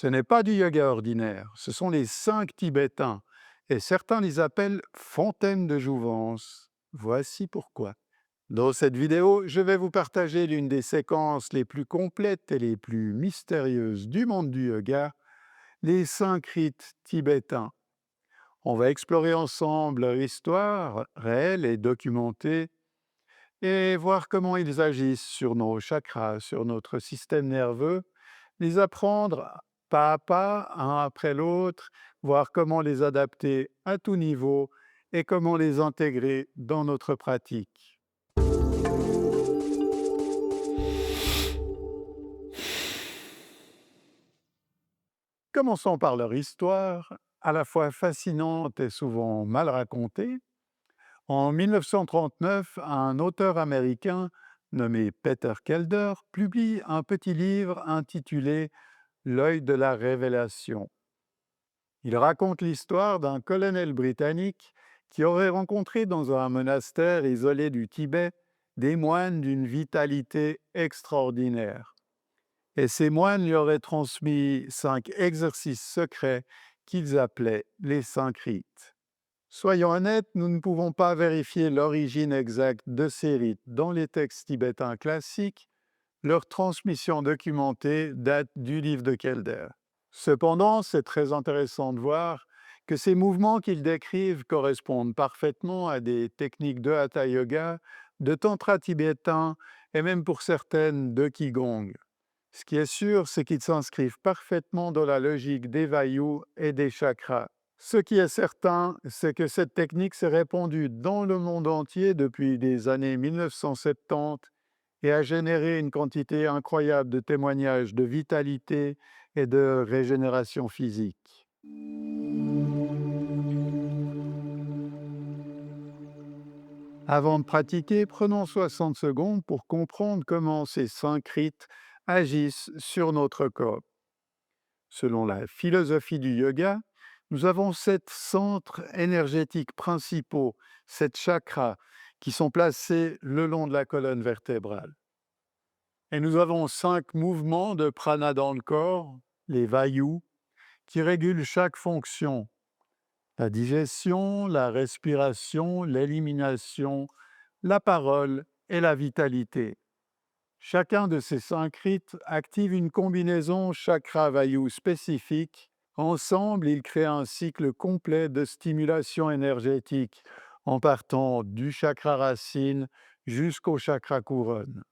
Ce n'est pas du yoga ordinaire, ce sont les 5 tibétains, et certains les appellent fontaines de jouvence. Voici pourquoi. Dans cette vidéo, je vais vous partager l'une des séquences les plus complètes et les plus mystérieuses du monde du yoga, les 5 rites tibétains. On va explorer ensemble leur histoire réelle et documentée et voir comment ils agissent sur nos chakras, sur notre système nerveux, les apprendre pas à pas, un après l'autre, voir comment les adapter à tout niveau et comment les intégrer dans notre pratique. Commençons par leur histoire, à la fois fascinante et souvent mal racontée. En 1939, un auteur américain nommé Peter Kelder publie un petit livre intitulé L'œil de la révélation. Il raconte l'histoire d'un colonel britannique qui aurait rencontré dans un monastère isolé du Tibet des moines d'une vitalité extraordinaire. Et ces moines lui auraient transmis 5 exercices secrets qu'ils appelaient les 5 rites. Soyons honnêtes, nous ne pouvons pas vérifier l'origine exacte de ces rites dans les textes tibétains classiques. Leur transmission documentée date du livre de Kelder. Cependant, c'est très intéressant de voir que ces mouvements qu'ils décrivent correspondent parfaitement à des techniques de hatha yoga, de tantra tibétain et même pour certaines de qigong. Ce qui est sûr, c'est qu'ils s'inscrivent parfaitement dans la logique des vayus et des chakras. Ce qui est certain, c'est que cette technique s'est répandue dans le monde entier depuis les années 1970 et a généré une quantité incroyable de témoignages de vitalité et de régénération physique. Avant de pratiquer, prenons 60 secondes pour comprendre comment ces 5 rites agissent sur notre corps. Selon la philosophie du yoga, nous avons 7 centres énergétiques principaux, 7 chakras, qui sont placés le long de la colonne vertébrale. Et nous avons 5 mouvements de prana dans le corps, les vayus, qui régulent chaque fonction: la digestion, la respiration, l'élimination, la parole et la vitalité. Chacun de ces 5 rites active une combinaison chakra-vayu spécifique. Ensemble, ils créent un cycle complet de stimulation énergétique, en partant du chakra racine jusqu'au chakra couronne.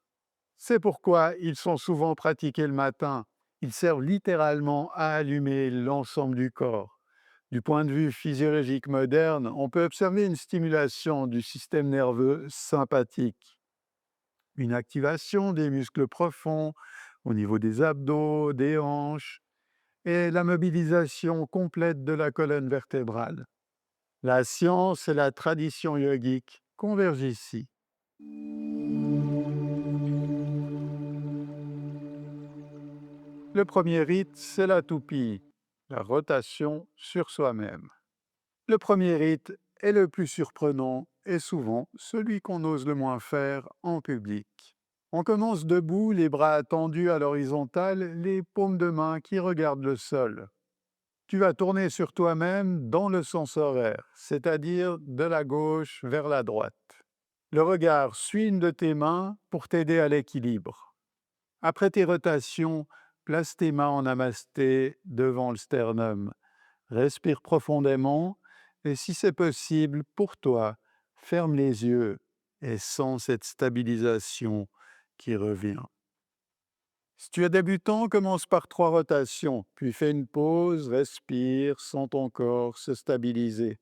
C'est pourquoi ils sont souvent pratiqués le matin. Ils servent littéralement à allumer l'ensemble du corps. Du point de vue physiologique moderne, on peut observer une stimulation du système nerveux sympathique, une activation des muscles profonds au niveau des abdos, des hanches, et la mobilisation complète de la colonne vertébrale. La science et la tradition yogique convergent ici. Le premier rite, c'est la toupie, la rotation sur soi-même. Le premier rite est le plus surprenant et souvent celui qu'on ose le moins faire en public. On commence debout, les bras tendus à l'horizontale, les paumes de main qui regardent le sol. Tu vas tourner sur toi-même dans le sens horaire, c'est-à-dire de la gauche vers la droite. Le regard suit une de tes mains pour t'aider à l'équilibre. Après tes rotations, place tes mains en namasté devant le sternum. Respire profondément et si c'est possible pour toi, ferme les yeux et sens cette stabilisation qui revient. Si tu es débutant, commence par 3 rotations, puis fais une pause, respire, sens ton corps se stabiliser.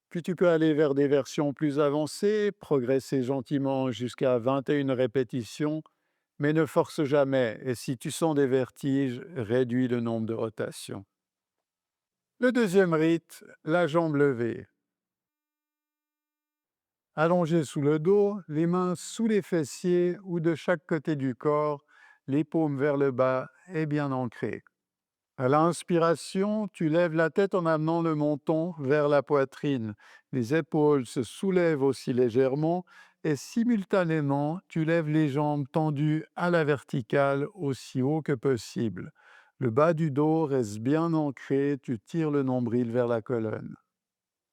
Puis tu peux aller vers des versions plus avancées, progresser gentiment jusqu'à 21 répétitions, mais ne force jamais et si tu sens des vertiges, réduis le nombre de rotations. Le deuxième rite, la jambe levée. Allongé sous le dos, les mains sous les fessiers ou de chaque côté du corps, les paumes vers le bas et bien ancrées. À l'inspiration, tu lèves la tête en amenant le menton vers la poitrine. Les épaules se soulèvent aussi légèrement et simultanément, tu lèves les jambes tendues à la verticale aussi haut que possible. Le bas du dos reste bien ancré, tu tires le nombril vers la colonne.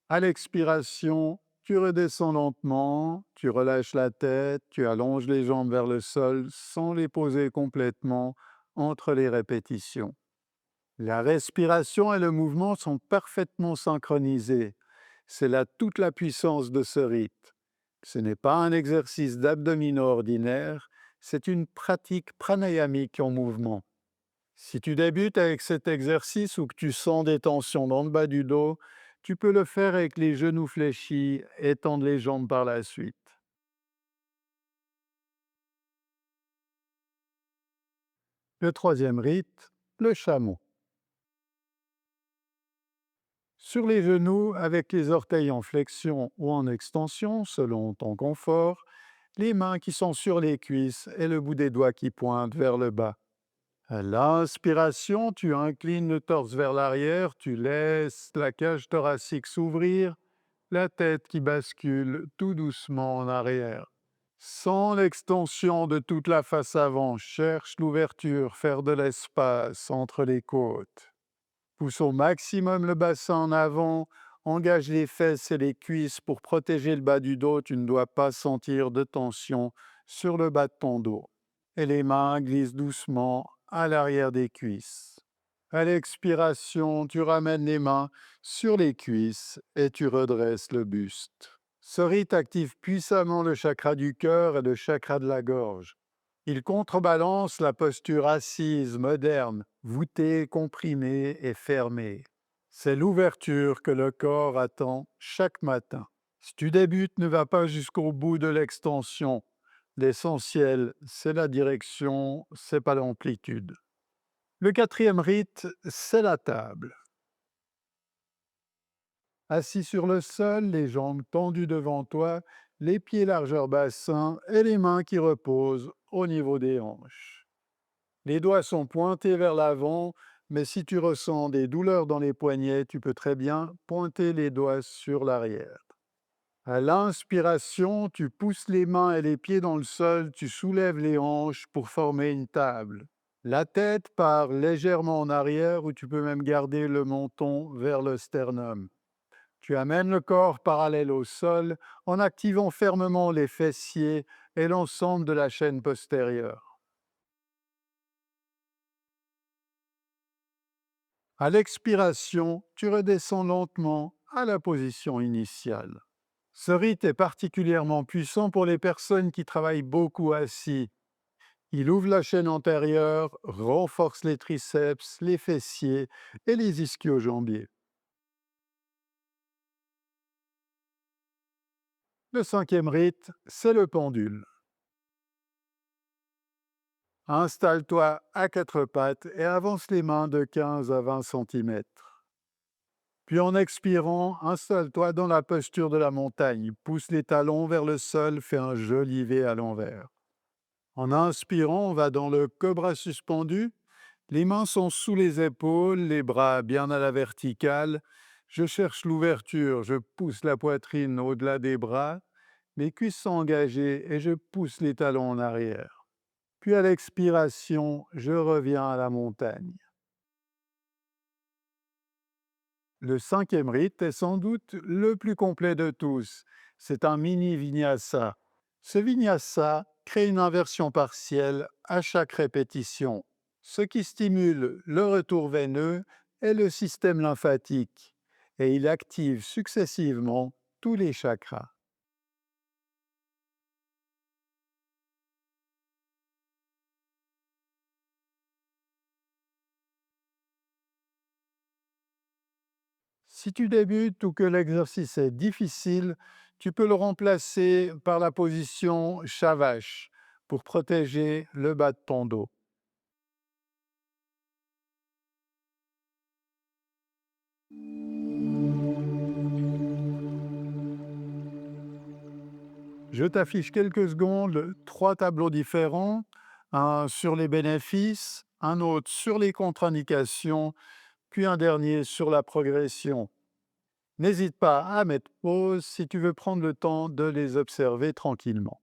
À l'expiration, tu redescends lentement, tu relâches la tête, tu allonges les jambes vers le sol sans les poser complètement entre les répétitions. La respiration et le mouvement sont parfaitement synchronisés. C'est là toute la puissance de ce rythme. Ce n'est pas un exercice d'abdominaux ordinaire, c'est une pratique pranayamique en mouvement. Si tu débutes avec cet exercice ou que tu sens des tensions dans le bas du dos, tu peux le faire avec les genoux fléchis et tendre les jambes par la suite. Le troisième rite, le chameau. Sur les genoux, avec les orteils en flexion ou en extension, selon ton confort, les mains qui sont sur les cuisses et le bout des doigts qui pointent vers le bas. À l'inspiration, tu inclines le torse vers l'arrière, tu laisses la cage thoracique s'ouvrir, la tête qui bascule tout doucement en arrière. Sans l'extension de toute la face avant, cherche l'ouverture, faire de l'espace entre les côtes. Pousse au maximum le bassin en avant, engage les fesses et les cuisses pour protéger le bas du dos, tu ne dois pas sentir de tension sur le bas de ton dos. Et les mains glissent doucement à l'arrière des cuisses. À l'expiration, tu ramènes les mains sur les cuisses et tu redresses le buste. Ce rite active puissamment le chakra du cœur et le chakra de la gorge. Il contrebalance la posture assise moderne, voûtée, comprimée et fermée. C'est l'ouverture que le corps attend chaque matin. Si tu débutes, ne va pas jusqu'au bout de l'extension. L'essentiel, c'est la direction, c'est pas l'amplitude. Le quatrième rite, c'est la table. Assis sur le sol, les jambes tendues devant toi, les pieds largeur bassin et les mains qui reposent au niveau des hanches. Les doigts sont pointés vers l'avant, mais si tu ressens des douleurs dans les poignets, tu peux très bien pointer les doigts sur l'arrière. À l'inspiration, tu pousses les mains et les pieds dans le sol, tu soulèves les hanches pour former une table. La tête part légèrement en arrière ou tu peux même garder le menton vers le sternum. Tu amènes le corps parallèle au sol en activant fermement les fessiers et l'ensemble de la chaîne postérieure. À l'expiration, tu redescends lentement à la position initiale. Ce rite est particulièrement puissant pour les personnes qui travaillent beaucoup assis. Il ouvre la chaîne antérieure, renforce les triceps, les fessiers et les ischio-jambiers. Le cinquième rite, c'est le pendule. Installe-toi à quatre pattes et avance les mains de 15 à 20 cm. Puis en expirant, installe-toi dans la posture de la montagne. Pousse les talons vers le sol, fais un joli V à l'envers. En inspirant, on va dans le cobra suspendu. Les mains sont sous les épaules, les bras bien à la verticale. Je cherche l'ouverture, je pousse la poitrine au-delà des bras. Mes cuisses sont engagées et je pousse les talons en arrière. Puis à l'expiration, je reviens à la montagne. Le cinquième rite est sans doute le plus complet de tous. C'est un mini vinyasa. Ce vinyasa crée une inversion partielle à chaque répétition, ce qui stimule le retour veineux et le système lymphatique, et il active successivement tous les chakras. Si tu débutes ou que l'exercice est difficile, tu peux le remplacer par la position Shavash pour protéger le bas de ton dos. Je t'affiche quelques secondes trois tableaux différents, un sur les bénéfices, un autre sur les contre-indications, puis un dernier sur la progression. N'hésite pas à mettre pause si tu veux prendre le temps de les observer tranquillement.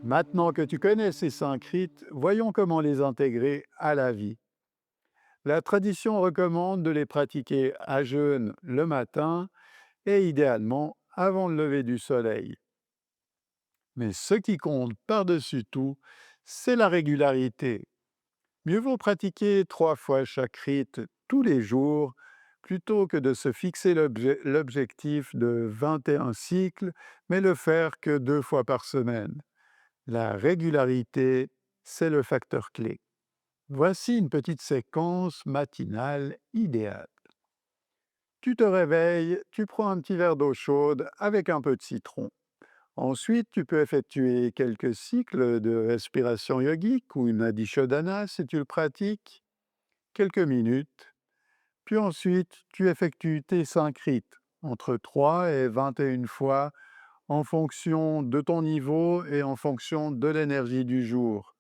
Maintenant que tu connais ces 5 rites, voyons comment les intégrer à la vie. La tradition recommande de les pratiquer à jeûne le matin et idéalement avant le lever du soleil. Mais ce qui compte par-dessus tout, c'est la régularité. Mieux vaut pratiquer 3 fois chaque rite tous les jours plutôt que de se fixer l'objectif de 21 cycles, mais le faire que 2 fois par semaine. La régularité, c'est le facteur clé. Voici une petite séquence matinale idéale. Tu te réveilles, tu prends un petit verre d'eau chaude avec un peu de citron. Ensuite, tu peux effectuer quelques cycles de respiration yogique ou une adishodhana si tu le pratiques, quelques minutes. Puis ensuite, tu effectues tes 5 rites, entre 3 et 21 fois, en fonction de ton niveau et en fonction de l'énergie du jour.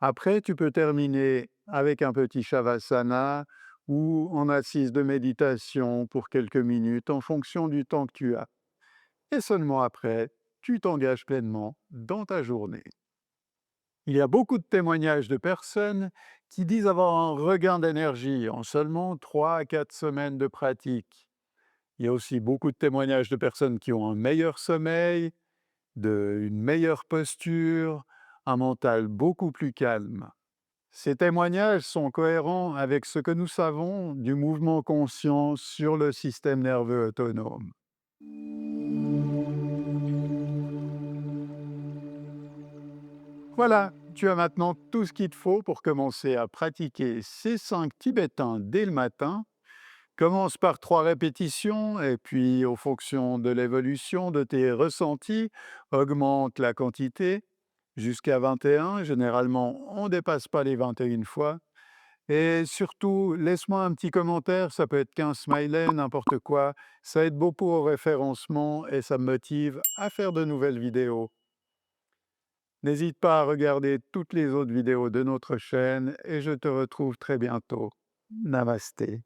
Après, tu peux terminer avec un petit shavasana ou en assise de méditation pour quelques minutes en fonction du temps que tu as. Et seulement après, tu t'engages pleinement dans ta journée. Il y a beaucoup de témoignages de personnes qui disent avoir un regain d'énergie en seulement 3 à 4 semaines de pratique. Il y a aussi beaucoup de témoignages de personnes qui ont un meilleur sommeil, une meilleure posture, un mental beaucoup plus calme. Ces témoignages sont cohérents avec ce que nous savons du mouvement conscient sur le système nerveux autonome. Voilà, tu as maintenant tout ce qu'il te faut pour commencer à pratiquer ces 5 tibétains dès le matin. Commence par 3 répétitions et puis, en fonction de l'évolution de tes ressentis, augmente la quantité jusqu'à 21. Généralement, on ne dépasse pas les 21 fois. Et surtout, laisse-moi un petit commentaire, ça peut être qu'un smiley, n'importe quoi. Ça aide beaucoup au référencement et ça me motive à faire de nouvelles vidéos. N'hésite pas à regarder toutes les autres vidéos de notre chaîne et je te retrouve très bientôt. Namasté.